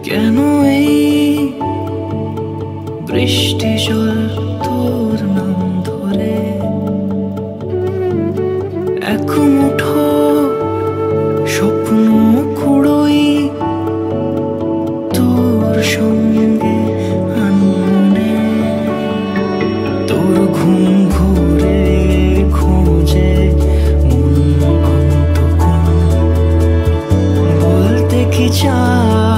কেন এই বৃষ্টি জল তোর নাম ধরে এক মুঠো স্বপ্ন কুড়োই তোর সঙ্গে আনমনে তোর ঘুম ঘুরে খোঁজে মন অন্তকোণ বলতে কি চাস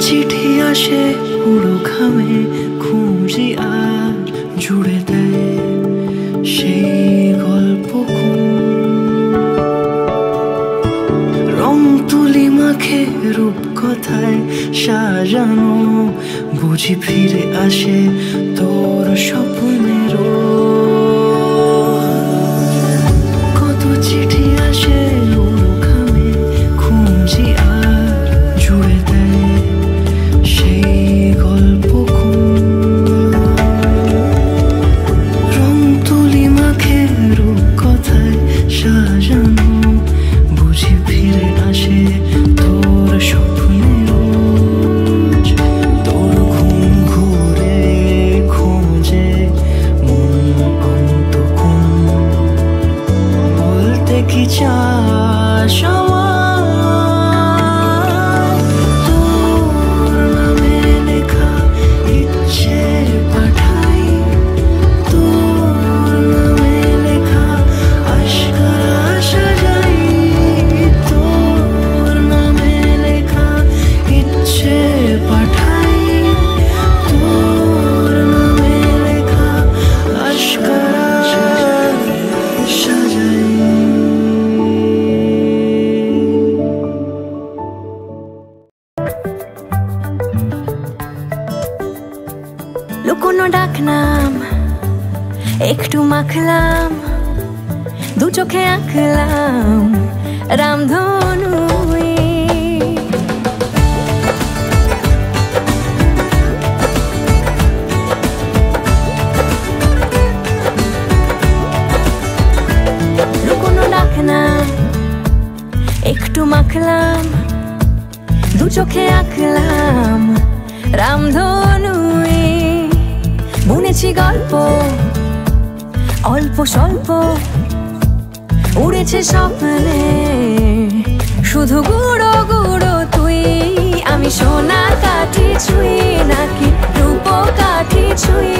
চিঠি আসে পুরো ঘামে খুঁজি আর জুড়ে দেয় সেই গল্প রং তুলি মাখে রূপ কথায় সাজানো বুঝি ফিরে আসে তোর স্বপ্নের কত চিঠি আসে পুরো ঘামে খুঁজি আর জুড়ে দেয় সেই গল্প রং তুলি মাখে রূপ কথায় সাজানো বুঝি ফিরে আসে তোর স্বপ্নের তোর ঘুম ঘুরে খোঁজে মন অন্তকোণ বলতে কি চাস লুকোনো ডাকনাম একটু মাখলাম দু চোখে আঁকলাম রামধনু লুকোনো ডাকনাম একটু মাখলাম দু চোখে আঁকলাম রামধনু বুনেছি গল্প অল্প স্বল্প উড়েছে স্বপ্নে শুধু গুঁড়ো গুঁড়ো তুই আমি সোনা কাঠি ছুঁই নাকি রূপ কাঠি ছুঁই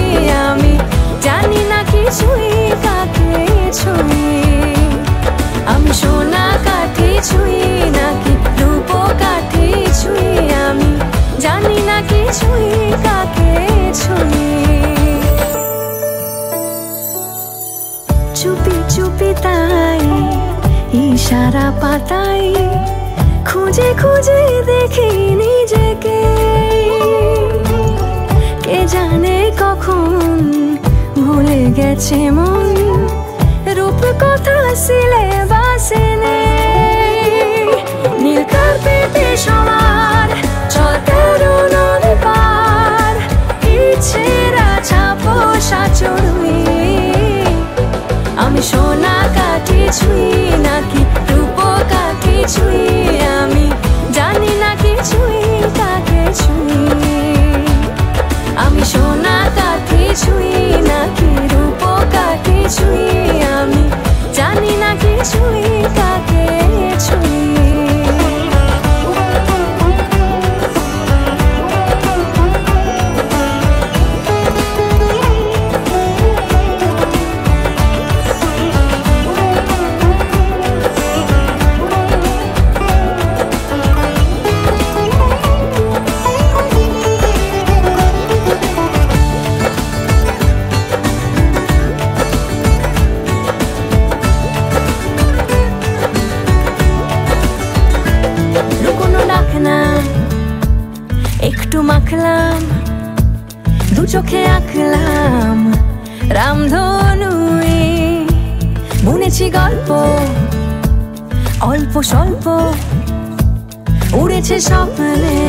আমি জানি না কিছুই কাকে ছুঁই আমি সোনা কাঠি ছুঁই নাকি রূপ কাঠি ছুঁই আমি জানি না কিছুই কাকে ছুঁই চুপি চুপি তাই ইশারা পাতাই খুঁজে খুঁজে দেখি নিজেকে কে জানে কখন ভুলে গেছে মন রূপ কথা সিলেবাসে নেই নীল কার্পেটে সবার চলতে নদী পার ইচ্ছেরা ছাপো সাচড়ুই আমি সোনা কাঠি ছুঁই নাকি রূপ কাঠি ছুঁই আমি জানি না কিছুই কাকে ছুঁই আমি সোনা কাঠি ছুঁই নাকি রূপ কাঠি ছুঁই আমি জানি না কিছুই কাকে ছুঁই চোখে আঁকলাম রামধনু, বুনেছি গল্প অল্প স্বল্প, উড়েছে স্বপ্নে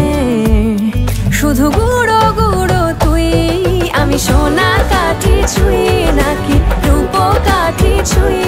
শুধু গুঁড়ো গুঁড়ো তুই। আমি সোনা কাঠি ছুঁই নাকি রূপ কাঠি ছুঁই,